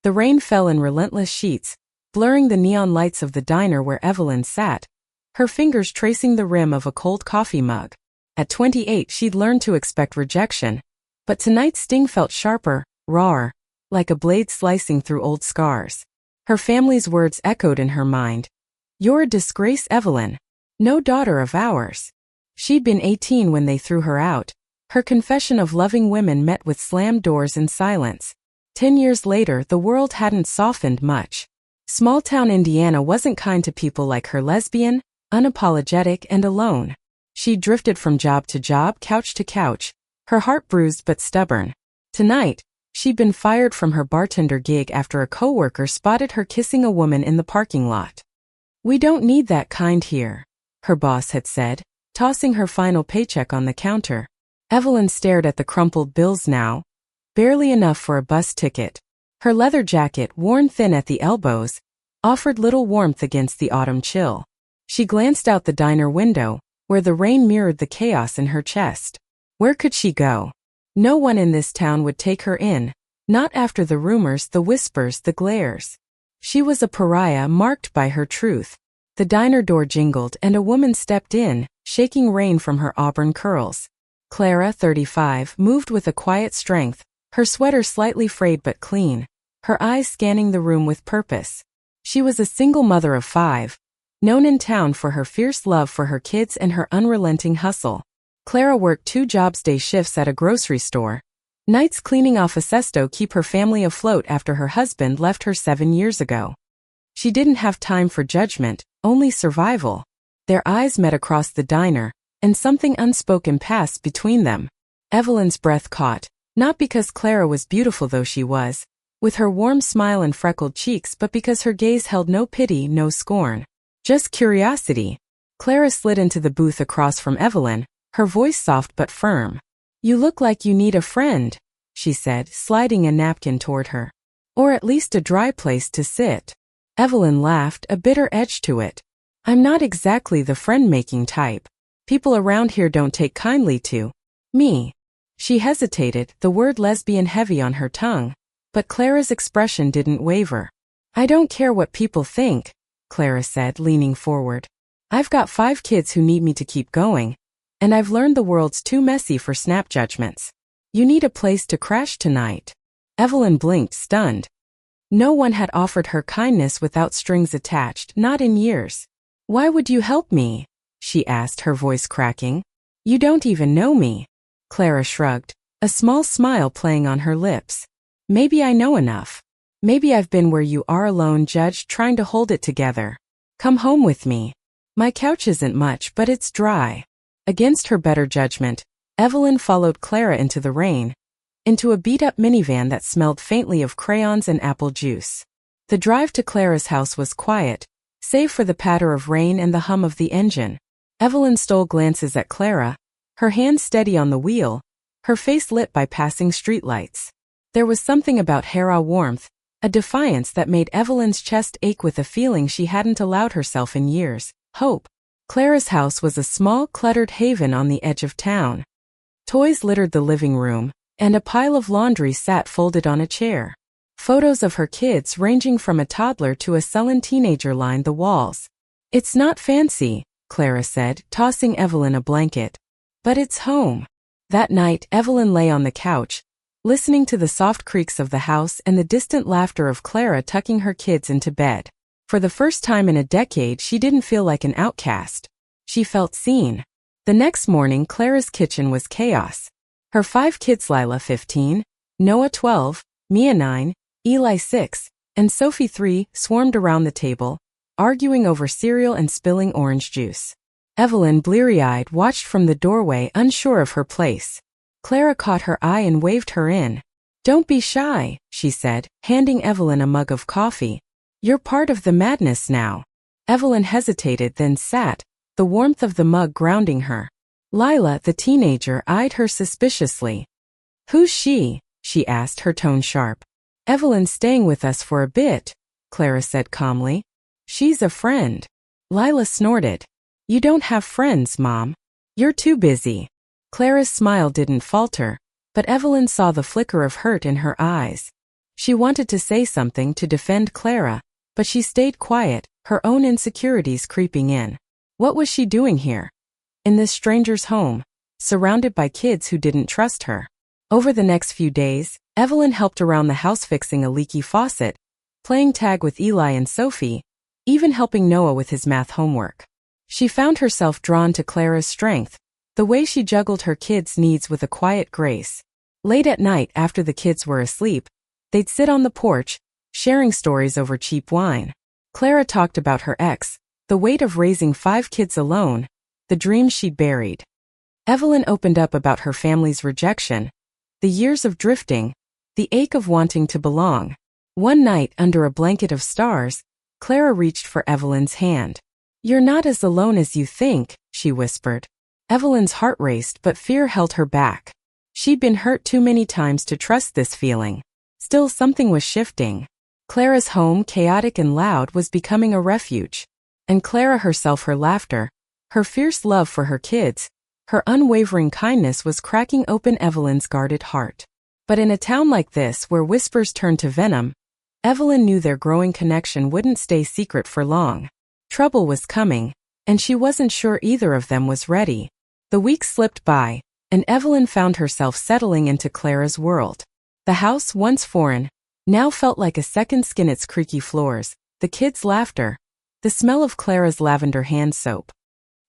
The rain fell in relentless sheets, blurring the neon lights of the diner where Evelyn sat, her fingers tracing the rim of a cold coffee mug. At 28 she'd learned to expect rejection, but tonight's sting felt sharper, rawer, like a blade slicing through old scars. Her family's words echoed in her mind. "You're a disgrace, Evelyn. No daughter of ours." She'd been 18 when they threw her out. Her confession of loving women met with slammed doors and silence. 10 years later, the world hadn't softened much. Small-town Indiana wasn't kind to people like her, lesbian, unapologetic, and alone. She drifted from job to job, couch to couch, her heart bruised but stubborn. Tonight, she'd been fired from her bartender gig after a coworker spotted her kissing a woman in the parking lot. "We don't need that kind here," her boss had said, tossing her final paycheck on the counter. Evelyn stared at the crumpled bills now, barely enough for a bus ticket. Her leather jacket, worn thin at the elbows, offered little warmth against the autumn chill. She glanced out the diner window, where the rain mirrored the chaos in her chest. Where could she go? No one in this town would take her in, not after the rumors, the whispers, the glares. She was a pariah marked by her truth. The diner door jingled and a woman stepped in, shaking rain from her auburn curls. Clara, 35, moved with a quiet strength, her sweater slightly frayed but clean, her eyes scanning the room with purpose. She was a single mother of 5, known in town for her fierce love for her kids and her unrelenting hustle. Clara worked 2 jobs, day shifts at a grocery store, nights cleaning off a cesto keep her family afloat after her husband left her 7 years ago. She didn't have time for judgment, only survival. Their eyes met across the diner, and something unspoken passed between them. Evelyn's breath caught, not because Clara was beautiful though she was, with her warm smile and freckled cheeks, but because her gaze held no pity, no scorn. Just curiosity. Clara slid into the booth across from Evelyn, her voice soft but firm. "You look like you need a friend," she said, sliding a napkin toward her. "Or at least a dry place to sit." Evelyn laughed, a bitter edge to it. "I'm not exactly the friend-making type. People around here don't take kindly to me." She hesitated, the word lesbian heavy on her tongue, but Clara's expression didn't waver. "I don't care what people think," Clara said, leaning forward. "I've got 5 kids who need me to keep going, and I've learned the world's too messy for snap judgments. You need a place to crash tonight." Evelyn blinked, stunned. No one had offered her kindness without strings attached, not in years. "Why would you help me?" she asked, her voice cracking. "You don't even know me." Clara shrugged, a small smile playing on her lips. "Maybe I know enough. Maybe I've been where you are, alone, judged, trying to hold it together. Come home with me. My couch isn't much, but it's dry." Against her better judgment, Evelyn followed Clara into the rain, into a beat-up minivan that smelled faintly of crayons and apple juice. The drive to Clara's house was quiet, save for the patter of rain and the hum of the engine. Evelyn stole glances at Clara, her hand steady on the wheel, her face lit by passing streetlights. There was something about her raw warmth, a defiance that made Evelyn's chest ache with a feeling she hadn't allowed herself in years: hope. Clara's house was a small, cluttered haven on the edge of town. Toys littered the living room, and a pile of laundry sat folded on a chair. Photos of her kids, ranging from a toddler to a sullen teenager, lined the walls. "It's not fancy," Clara said, tossing Evelyn a blanket. "But it's home." That night, Evelyn lay on the couch, listening to the soft creaks of the house and the distant laughter of Clara tucking her kids into bed. For the first time in a decade, she didn't feel like an outcast. She felt seen. The next morning, Clara's kitchen was chaos. Her 5 kids, Lila 15, Noah 12, Mia 9, Eli 6, and Sophie 3, swarmed around the table, arguing over cereal and spilling orange juice. Evelyn, bleary-eyed, watched from the doorway, unsure of her place. Clara caught her eye and waved her in. "Don't be shy," she said, handing Evelyn a mug of coffee. "You're part of the madness now." Evelyn hesitated, then sat, the warmth of the mug grounding her. Lila, the teenager, eyed her suspiciously. "Who's she?" she asked, her tone sharp. "Evelyn's staying with us for a bit," Clara said calmly. "She's a friend." Lila snorted. "You don't have friends, Mom. You're too busy." Clara's smile didn't falter, but Evelyn saw the flicker of hurt in her eyes. She wanted to say something to defend Clara, but she stayed quiet, her own insecurities creeping in. What was she doing here? In this stranger's home, surrounded by kids who didn't trust her. Over the next few days, Evelyn helped around the house fixing a leaky faucet, playing tag with Eli and Sophie, even helping Noah with his math homework. She found herself drawn to Clara's strength, the way she juggled her kids' needs with a quiet grace. Late at night after the kids were asleep, they'd sit on the porch, sharing stories over cheap wine. Clara talked about her ex, the weight of raising 5 kids alone, the dreams she'd buried. Evelyn opened up about her family's rejection, the years of drifting, the ache of wanting to belong. One night, under a blanket of stars, Clara reached for Evelyn's hand. "You're not as alone as you think," she whispered. Evelyn's heart raced, but fear held her back. She'd been hurt too many times to trust this feeling. Still, something was shifting. Clara's home, chaotic and loud, was becoming a refuge. And Clara herself, her laughter, her fierce love for her kids, her unwavering kindness was cracking open Evelyn's guarded heart. But in a town like this, where whispers turned to venom, Evelyn knew their growing connection wouldn't stay secret for long. Trouble was coming, and she wasn't sure either of them was ready. The weeks slipped by, and Evelyn found herself settling into Clara's world. The house, once foreign, now felt like a second skin. Its creaky floors, the kids' laughter, the smell of Clara's lavender hand soap.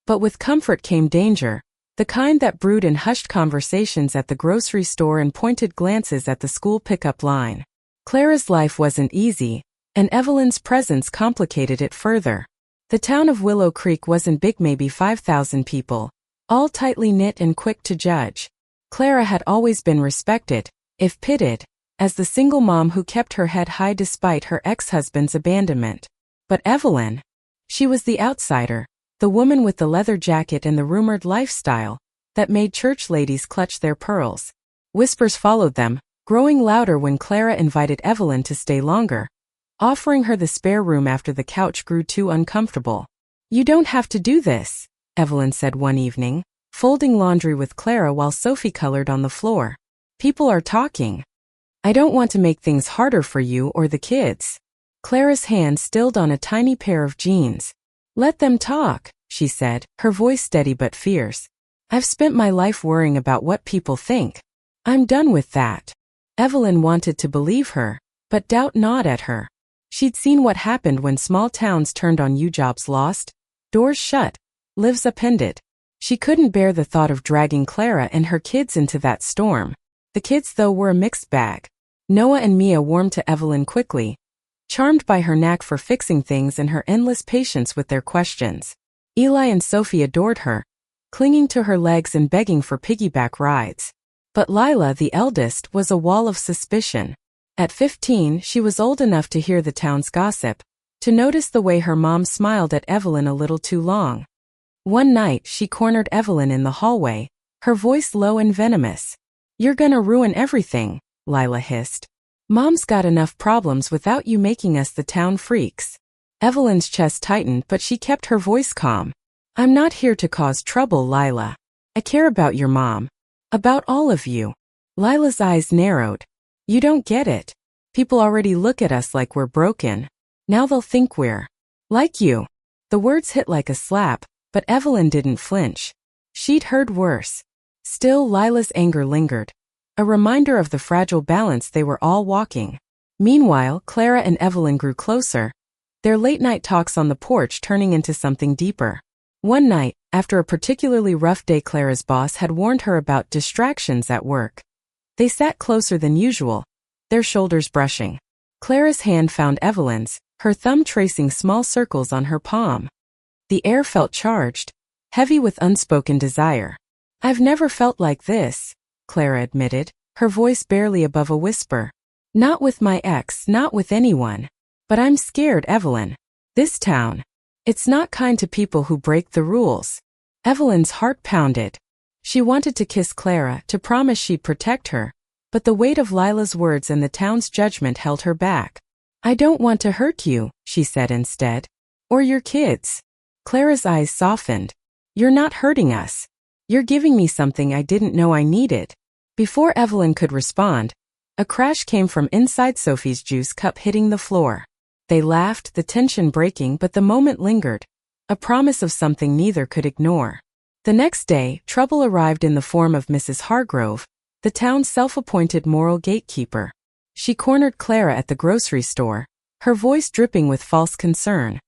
But with comfort came danger, the kind that brewed in hushed conversations at the grocery store and pointed glances at the school pickup line. Clara's life wasn't easy, and Evelyn's presence complicated it further. The town of Willow Creek wasn't big, maybe 5,000 people, all tightly knit and quick to judge. Clara had always been respected, if pitied, as the single mom who kept her head high despite her ex-husband's abandonment. But Evelyn? She was the outsider, the woman with the leather jacket and the rumored lifestyle that made church ladies clutch their pearls. Whispers followed them, growing louder when Clara invited Evelyn to stay longer, offering her the spare room after the couch grew too uncomfortable. "You don't have to do this," Evelyn said one evening, folding laundry with Clara while Sophie colored on the floor. "People are talking. I don't want to make things harder for you or the kids." Clara's hand stilled on a tiny pair of jeans. "Let them talk," she said, her voice steady but fierce. "I've spent my life worrying about what people think. I'm done with that." Evelyn wanted to believe her, but doubt gnawed at her. She'd seen what happened when small towns turned on you: jobs lost, doors shut, lives upended. She couldn't bear the thought of dragging Clara and her kids into that storm. The kids, though, were a mixed bag. Noah and Mia warmed to Evelyn quickly, charmed by her knack for fixing things and her endless patience with their questions. Eli and Sophie adored her, clinging to her legs and begging for piggyback rides. But Lila, the eldest, was a wall of suspicion. At 15, she was old enough to hear the town's gossip, to notice the way her mom smiled at Evelyn a little too long. One night, she cornered Evelyn in the hallway, her voice low and venomous. "You're gonna ruin everything," Lila hissed. "Mom's got enough problems without you making us the town freaks." Evelyn's chest tightened, but she kept her voice calm. "I'm not here to cause trouble, Lila. I care about your mom. About all of you." Lila's eyes narrowed. "You don't get it. People already look at us like we're broken. Now they'll think we're like you." The words hit like a slap, but Evelyn didn't flinch. She'd heard worse. Still, Lila's anger lingered, a reminder of the fragile balance they were all walking. Meanwhile, Clara and Evelyn grew closer, their late-night talks on the porch turning into something deeper. One night, after a particularly rough day, Clara's boss had warned her about distractions at work. They sat closer than usual, their shoulders brushing. Clara's hand found Evelyn's, her thumb tracing small circles on her palm. The air felt charged, heavy with unspoken desire. "I've never felt like this," Clara admitted, her voice barely above a whisper. "Not with my ex, not with anyone. But I'm scared, Evelyn. This town. It's not kind to people who break the rules." Evelyn's heart pounded. She wanted to kiss Clara, to promise she'd protect her, but the weight of Lila's words and the town's judgment held her back. "I don't want to hurt you," she said instead. "Or your kids." Clara's eyes softened. "You're not hurting us. You're giving me something I didn't know I needed." Before Evelyn could respond, A crash came from inside Sophie's juice cup hitting the floor. They laughed, the tension breaking, but the moment lingered, a promise of something neither could ignore. The next day, trouble arrived in the form of Mrs. Hargrove, the town's self-appointed moral gatekeeper. She cornered Clara at the grocery store, her voice dripping with false concern.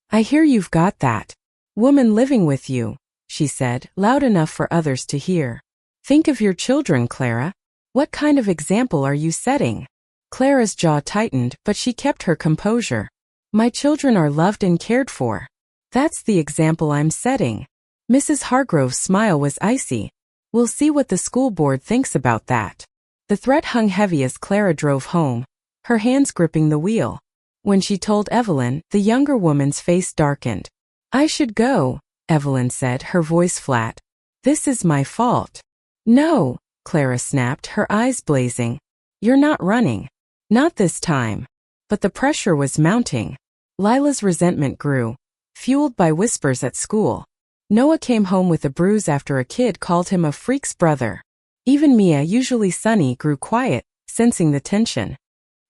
"I hear you've got that woman living with you," she said, loud enough for others to hear. "Think of your children, Clara. What kind of example are you setting?" Clara's jaw tightened, but she kept her composure. "My children are loved and cared for. That's the example I'm setting." Mrs. Hargrove's smile was icy. "We'll see what the school board thinks about that." The threat hung heavy as Clara drove home, her hands gripping the wheel. When she told Evelyn, the younger woman's face darkened. "I should go," Evelyn said, her voice flat. "This is my fault." "No," Clara snapped, her eyes blazing. "You're not running. Not this time." But the pressure was mounting. Lila's resentment grew, fueled by whispers at school. Noah came home with a bruise after a kid called him a freak's brother. Even Mia, usually sunny, grew quiet, sensing the tension.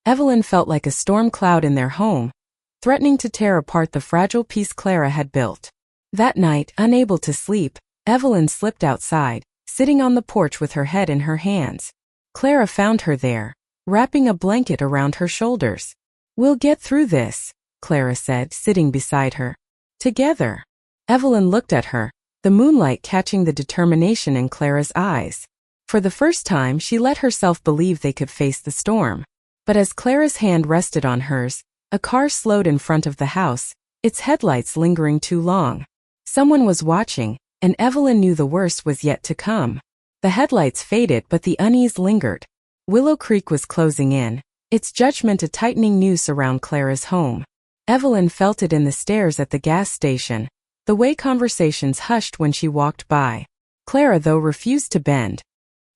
Evelyn felt like a storm cloud in their home, threatening to tear apart the fragile peace Clara had built. That night, unable to sleep, Evelyn slipped outside, sitting on the porch with her head in her hands. Clara found her there, wrapping a blanket around her shoulders. "We'll get through this," Clara said, sitting beside her. "Together." Evelyn looked at her, the moonlight catching the determination in Clara's eyes. For the first time, she let herself believe they could face the storm. But as Clara's hand rested on hers, a car slowed in front of the house, its headlights lingering too long. Someone was watching, and Evelyn knew the worst was yet to come. The headlights faded, but the unease lingered. Willow Creek was closing in, its judgment a tightening noose around Clara's home. Evelyn felt it in the stares at the gas station, the way conversations hushed when she walked by. Clara, though, refused to bend.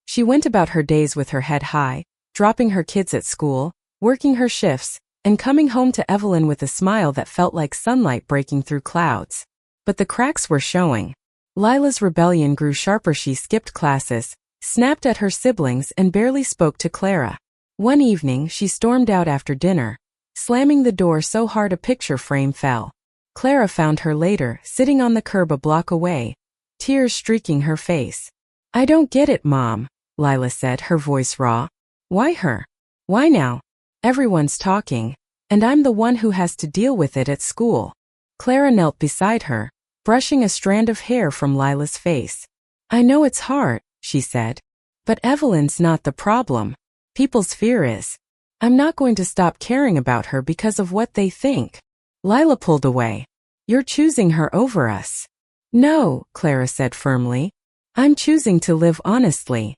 She went about her days with her head high, dropping her kids at school, working her shifts, and coming home to Evelyn with a smile that felt like sunlight breaking through clouds. But the cracks were showing. Lila's rebellion grew sharper. She skipped classes, snapped at her siblings, and barely spoke to Clara. One evening, she stormed out after dinner, slamming the door so hard a picture frame fell. Clara found her later, sitting on the curb a block away, tears streaking her face. "I don't get it, Mom," Lila said, her voice raw. "Why her? Why now? Everyone's talking, and I'm the one who has to deal with it at school." Clara knelt beside her, brushing a strand of hair from Lila's face. "I know it's hard," she said. "But Evelyn's not the problem. People's fear is. I'm not going to stop caring about her because of what they think." Lila pulled away. "You're choosing her over us." "No," Clara said firmly. "I'm choosing to live honestly.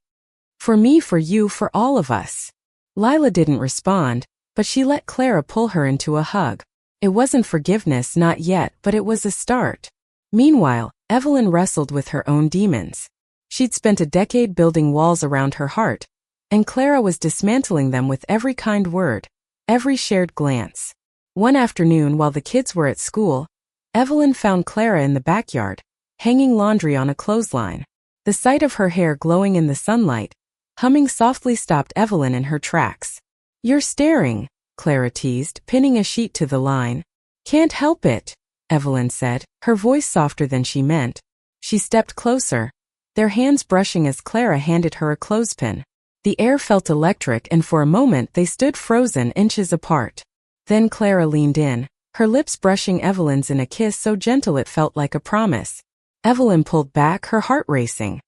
For me, for you, for all of us." Lila didn't respond, but she let Clara pull her into a hug. It wasn't forgiveness, not yet, but it was a start. Meanwhile, Evelyn wrestled with her own demons. She'd spent a decade building walls around her heart, and Clara was dismantling them with every kind word, every shared glance. One afternoon, while the kids were at school, Evelyn found Clara in the backyard, hanging laundry on a clothesline. The sight of her hair glowing in the sunlight, humming softly, stopped Evelyn in her tracks. "You're staring," Clara teased, pinning a sheet to the line. "Can't help it," Evelyn said, her voice softer than she meant. She stepped closer, their hands brushing as Clara handed her a clothespin. The air felt electric, and for a moment they stood frozen, inches apart. Then Clara leaned in, her lips brushing Evelyn's in a kiss so gentle it felt like a promise. Evelyn pulled back, her heart racing.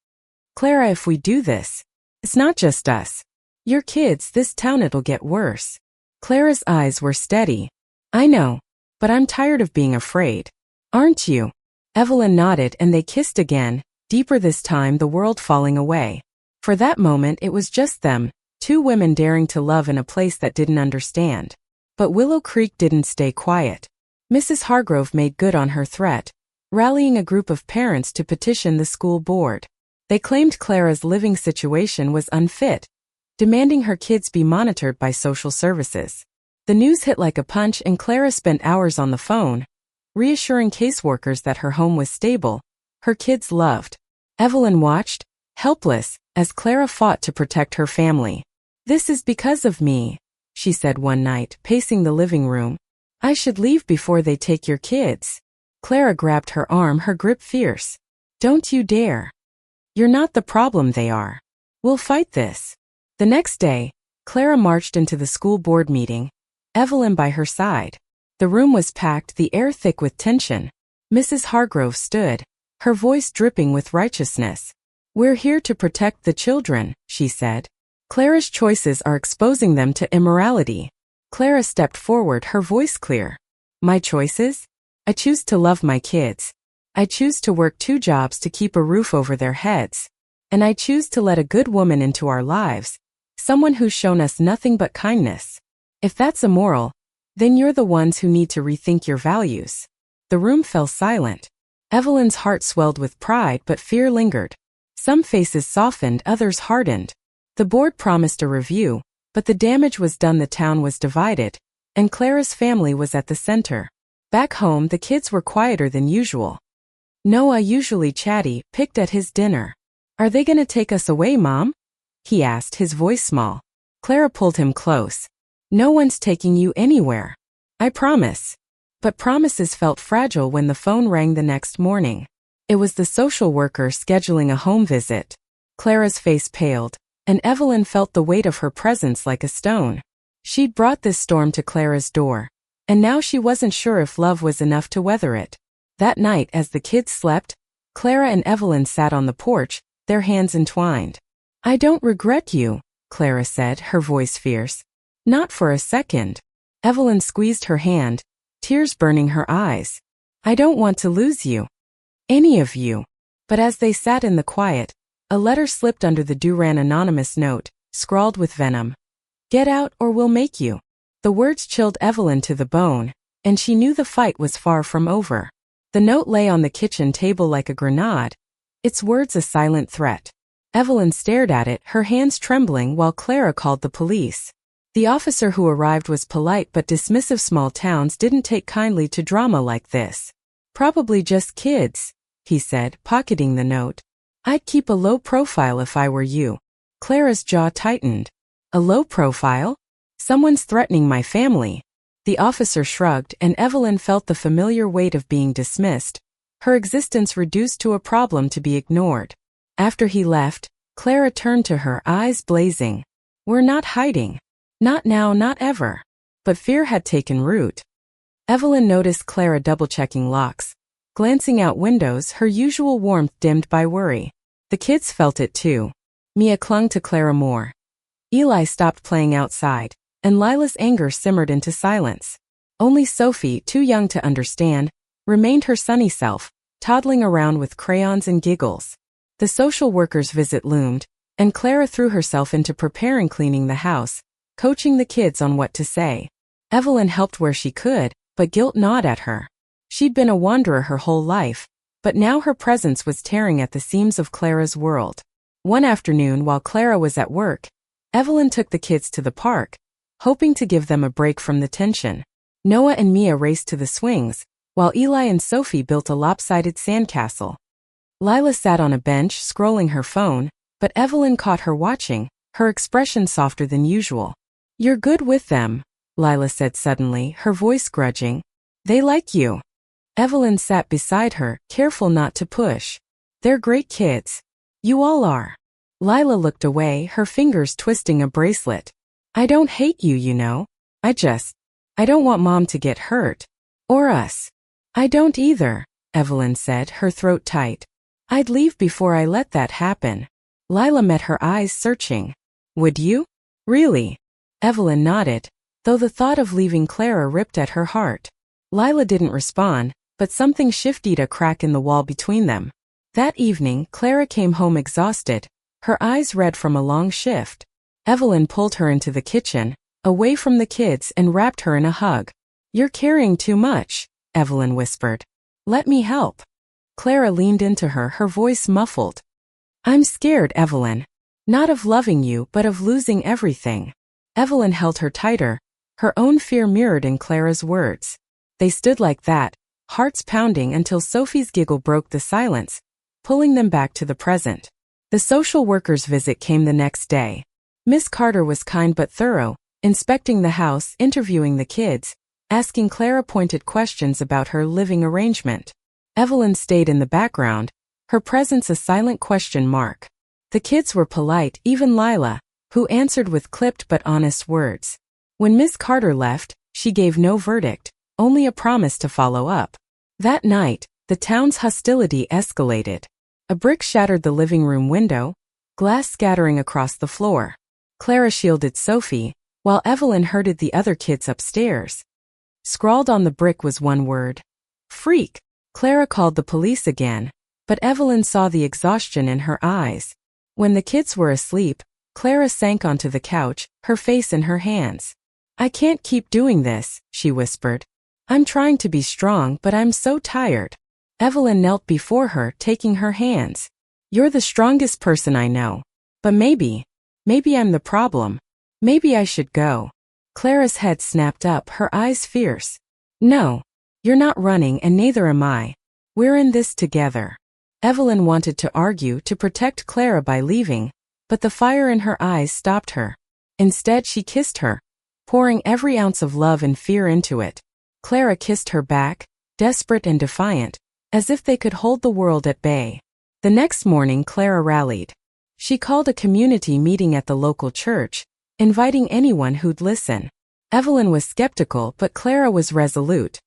"Clara, if we do this, it's not just us. Your kids, this town, it'll get worse." Clara's eyes were steady. "I know, but I'm tired of being afraid. Aren't you?" Evelyn nodded, and they kissed again, deeper this time, the world falling away. For that moment it was just them, two women daring to love in a place that didn't understand. But Willow Creek didn't stay quiet. Mrs. Hargrove made good on her threat, rallying a group of parents to petition the school board. They claimed Clara's living situation was unfit, demanding her kids be monitored by social services. The news hit like a punch, and Clara spent hours on the phone, reassuring caseworkers that her home was stable, her kids loved. Evelyn watched, helpless, as Clara fought to protect her family. "This is because of me," she said one night, pacing the living room. "I should leave before they take your kids." Clara grabbed her arm, her grip fierce. "Don't you dare. You're not the problem, they are. We'll fight this." The next day, Clara marched into the school board meeting, Evelyn by her side. The room was packed, the air thick with tension. Mrs. Hargrove stood, her voice dripping with righteousness. "We're here to protect the children," she said. "Clara's choices are exposing them to immorality." Clara stepped forward, her voice clear. "My choices? I choose to love my kids. I choose to work 2 jobs to keep a roof over their heads. And I choose to let a good woman into our lives, someone who's shown us nothing but kindness. If that's immoral, then you're the ones who need to rethink your values." The room fell silent. Evelyn's heart swelled with pride, but fear lingered. Some faces softened, others hardened. The board promised a review, but the damage was done. The town was divided, and Clara's family was at the center. Back home, the kids were quieter than usual. Noah, usually chatty, picked at his dinner. "Are they gonna take us away, Mom?" he asked, his voice small. Clara pulled him close. "No one's taking you anywhere. I promise." But promises felt fragile when the phone rang the next morning. It was the social worker scheduling a home visit. Clara's face paled, and Evelyn felt the weight of her presence like a stone. She'd brought this storm to Clara's door, and now she wasn't sure if love was enough to weather it. That night, as the kids slept, Clara and Evelyn sat on the porch, their hands entwined. "I don't regret you," Clara said, her voice fierce. "Not for a second." Evelyn squeezed her hand, tears burning her eyes. "I don't want to lose you. Any of you." But as they sat in the quiet, a letter slipped under the Duran anonymous note, scrawled with venom. "Get out or we'll make you." The words chilled Evelyn to the bone, and she knew the fight was far from over. The note lay on the kitchen table like a grenade, its words a silent threat. Evelyn stared at it, her hands trembling, while Clara called the police. The officer who arrived was polite but dismissive. Small towns didn't take kindly to drama like this. "Probably just kids," he said, pocketing the note. "I'd keep a low profile if I were you." Clara's jaw tightened. "A low profile? Someone's threatening my family." The officer shrugged, and Evelyn felt the familiar weight of being dismissed, her existence reduced to a problem to be ignored. After he left, Clara turned to her, eyes blazing. "We're not hiding. Not now, not ever." But fear had taken root. Evelyn noticed Clara double-checking locks, glancing out windows, her usual warmth dimmed by worry. The kids felt it too. Mia clung to Clara more. Eli stopped playing outside, and Lila's anger simmered into silence. Only Sophie, too young to understand, remained her sunny self, toddling around with crayons and giggles. The social worker's visit loomed, and Clara threw herself into preparing, cleaning the house, coaching the kids on what to say. Evelyn helped where she could, but guilt gnawed at her. She'd been a wanderer her whole life, but now her presence was tearing at the seams of Clara's world. One afternoon, while Clara was at work, Evelyn took the kids to the park, hoping to give them a break from the tension. Noah and Mia raced to the swings, while Eli and Sophie built a lopsided sandcastle. Lila sat on a bench, scrolling her phone, but Evelyn caught her watching, her expression softer than usual. "You're good with them," Lila said suddenly, her voice grudging. "They like you." Evelyn sat beside her, careful not to push. "They're great kids. You all are." Lila looked away, her fingers twisting a bracelet. "I don't hate you, you know. I don't want Mom to get hurt. Or us." "I don't either," Evelyn said, her throat tight. "I'd leave before I let that happen." Lila met her eyes searching. "Would you? Really?" Evelyn nodded, though the thought of leaving Clara ripped at her heart. Lila didn't respond, but something shifted, a crack in the wall between them. That evening, Clara came home exhausted, her eyes red from a long shift. Evelyn pulled her into the kitchen, away from the kids, and wrapped her in a hug. "You're carrying too much," Evelyn whispered. "Let me help." Clara leaned into her, her voice muffled. "I'm scared, Evelyn. Not of loving you, but of losing everything." Evelyn held her tighter, her own fear mirrored in Clara's words. They stood like that, hearts pounding, until Sophie's giggle broke the silence, pulling them back to the present. The social worker's visit came the next day. Miss Carter was kind but thorough, inspecting the house, interviewing the kids, asking Clara pointed questions about her living arrangement. Evelyn stayed in the background, her presence a silent question mark. The kids were polite, even Lila, who answered with clipped but honest words. When Miss Carter left, she gave no verdict, only a promise to follow up. That night, the town's hostility escalated. A brick shattered the living room window, glass scattering across the floor. Clara shielded Sophie, while Evelyn herded the other kids upstairs. Scrawled on the brick was one word: freak. Clara called the police again, but Evelyn saw the exhaustion in her eyes. When the kids were asleep, Clara sank onto the couch, her face in her hands. "I can't keep doing this," she whispered. "I'm trying to be strong, but I'm so tired." Evelyn knelt before her, taking her hands. "You're the strongest person I know. But maybe I'm the problem. Maybe I should go." Clara's head snapped up, her eyes fierce. "No. You're not running and neither am I. We're in this together." Evelyn wanted to argue to protect Clara by leaving, but the fire in her eyes stopped her. Instead, she kissed her, pouring every ounce of love and fear into it. Clara kissed her back, desperate and defiant, as if they could hold the world at bay. The next morning, Clara rallied. She called a community meeting at the local church, inviting anyone who'd listen. Evelyn was skeptical, but Clara was resolute.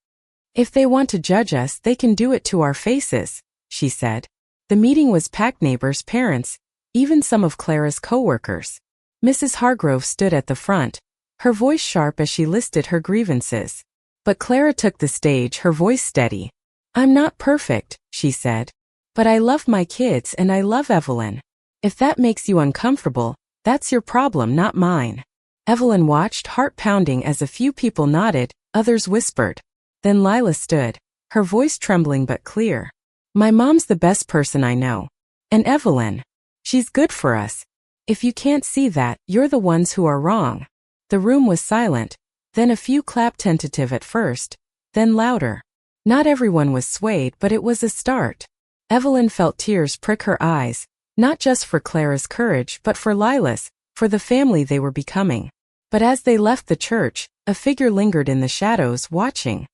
"If they want to judge us, they can do it to our faces," she said. The meeting was packed: neighbors, parents, even some of Clara's co-workers. Mrs. Hargrove stood at the front, her voice sharp as she listed her grievances. But Clara took the stage, her voice steady. "I'm not perfect," she said. "But I love my kids and I love Evelyn. If that makes you uncomfortable, that's your problem, not mine." Evelyn watched, heart pounding, as a few people nodded, others whispered. Then Lila stood, her voice trembling but clear. "My mom's the best person I know. And Evelyn, she's good for us. If you can't see that, you're the ones who are wrong." The room was silent, then a few clapped, tentative at first, then louder. Not everyone was swayed, but it was a start. Evelyn felt tears prick her eyes, not just for Clara's courage but for Lila's, for the family they were becoming. But as they left the church, a figure lingered in the shadows, watching.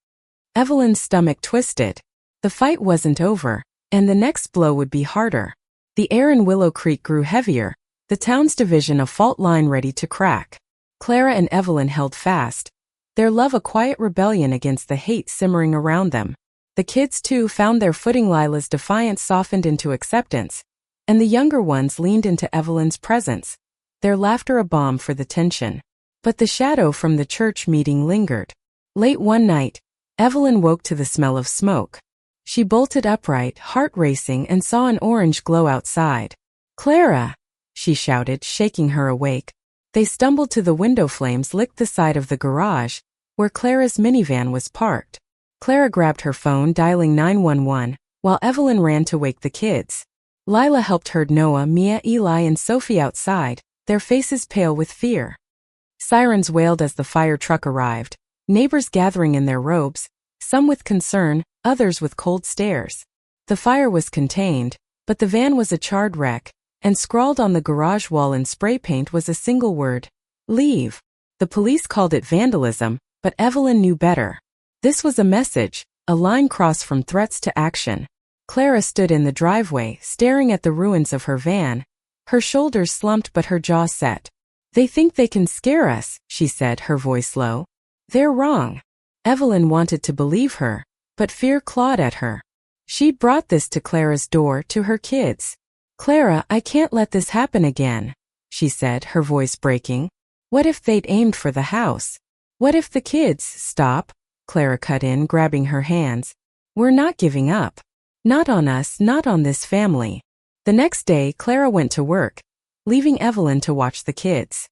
Evelyn's stomach twisted. The fight wasn't over, and the next blow would be harder. The air in Willow Creek grew heavier, the town's division a fault line ready to crack. Clara and Evelyn held fast, their love a quiet rebellion against the hate simmering around them. The kids, too, found their footing. Lila's defiance softened into acceptance, and the younger ones leaned into Evelyn's presence, their laughter a balm for the tension. But the shadow from the church meeting lingered. Late one night, Evelyn woke to the smell of smoke. She bolted upright, heart racing, and saw an orange glow outside. "Clara!" she shouted, shaking her awake. They stumbled to the window. Flames licked the side of the garage, where Clara's minivan was parked. Clara grabbed her phone, dialing 911, while Evelyn ran to wake the kids. Lila helped herd Noah, Mia, Eli, and Sophie outside, their faces pale with fear. Sirens wailed as the fire truck arrived, neighbors gathering in their robes, some with concern, others with cold stares. The fire was contained, but the van was a charred wreck, and scrawled on the garage wall in spray paint was a single word: leave. The police called it vandalism, but Evelyn knew better. This was a message, a line crossed from threats to action. Clara stood in the driveway, staring at the ruins of her van, her shoulders slumped but her jaw set. "They think they can scare us," she said, her voice low. "They're wrong." Evelyn wanted to believe her, but fear clawed at her. She'd brought this to Clara's door, to her kids. "Clara, I can't let this happen again," she said, her voice breaking. "What if they'd aimed for the house? What if the kids—" "Stop," Clara cut in, grabbing her hands. "We're not giving up. Not on us, not on this family." The next day, Clara went to work, leaving Evelyn to watch the kids.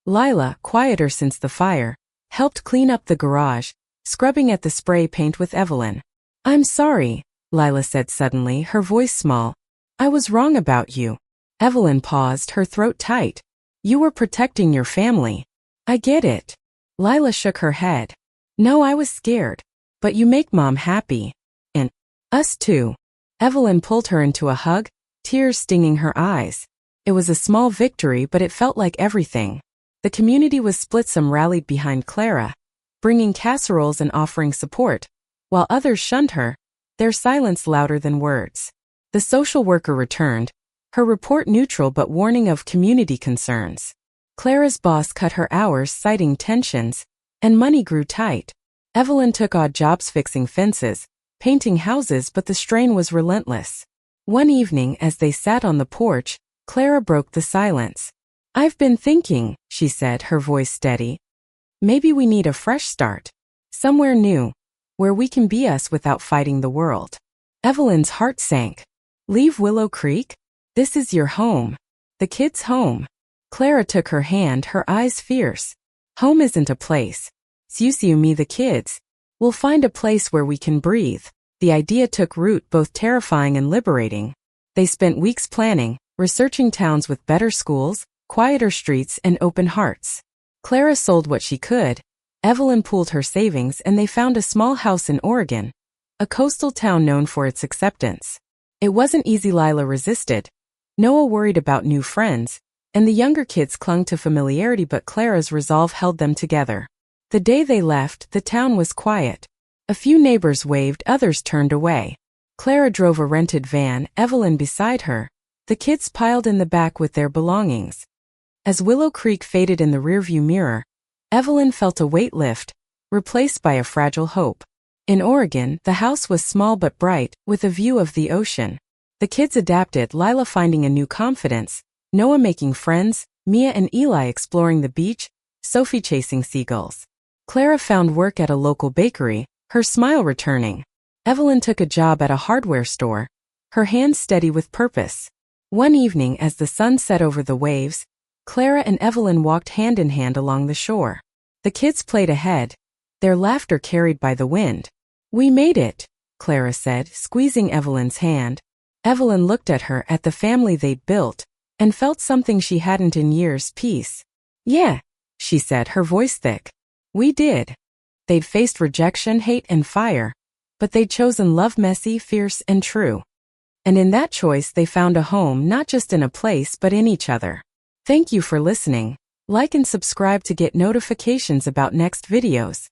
Lila, quieter since the fire, helped clean up the garage, scrubbing at the spray paint with Evelyn. "I'm sorry," Lila said suddenly, her voice small. "I was wrong about you." Evelyn paused, her throat tight. "You were protecting your family." "I get it." Lila shook her head. "No, I was scared. But you make Mom happy. And us too." Evelyn pulled her into a hug, tears stinging her eyes. It was a small victory, but it felt like everything. The community was split. Some rallied behind Clara, bringing casseroles and offering support, while others shunned her, their silence louder than words. The social worker returned, her report neutral but warning of community concerns. Clara's boss cut her hours, citing tensions, and money grew tight. Evelyn took odd jobs fixing fences, painting houses, but the strain was relentless. One evening, as they sat on the porch, Clara broke the silence. "I've been thinking," she said, her voice steady. "Maybe we need a fresh start. Somewhere new, where we can be us without fighting the world." Evelyn's heart sank. "Leave Willow Creek? This is your home. The kids' home." Clara took her hand, her eyes fierce. "Home isn't a place. It's you, me, the kids. We'll find a place where we can breathe." The idea took root, both terrifying and liberating. They spent weeks planning, researching towns with better schools, quieter streets, and open hearts. Clara sold what she could. Evelyn pooled her savings, and they found a small house in Oregon, a coastal town known for its acceptance. It wasn't easy. Lila resisted. Noah worried about new friends, and the younger kids clung to familiarity, but Clara's resolve held them together. The day they left, the town was quiet. A few neighbors waved, others turned away. Clara drove a rented van, Evelyn beside her. The kids piled in the back with their belongings. As Willow Creek faded in the rearview mirror, Evelyn felt a weight lift, replaced by a fragile hope. In Oregon, the house was small but bright, with a view of the ocean. The kids adapted, Lila finding a new confidence, Noah making friends, Mia and Eli exploring the beach, Sophie chasing seagulls. Clara found work at a local bakery, her smile returning. Evelyn took a job at a hardware store, her hands steady with purpose. One evening, as the sun set over the waves, Clara and Evelyn walked hand in hand along the shore. The kids played ahead, their laughter carried by the wind. "We made it," Clara said, squeezing Evelyn's hand. Evelyn looked at her, at the family they'd built, and felt something she hadn't in years: peace. "Yeah," she said, her voice thick. "We did." They'd faced rejection, hate, and fire, but they'd chosen love, messy, fierce, and true. And in that choice they found a home, not just in a place but in each other. Thank you for listening. Like and subscribe to get notifications about next videos.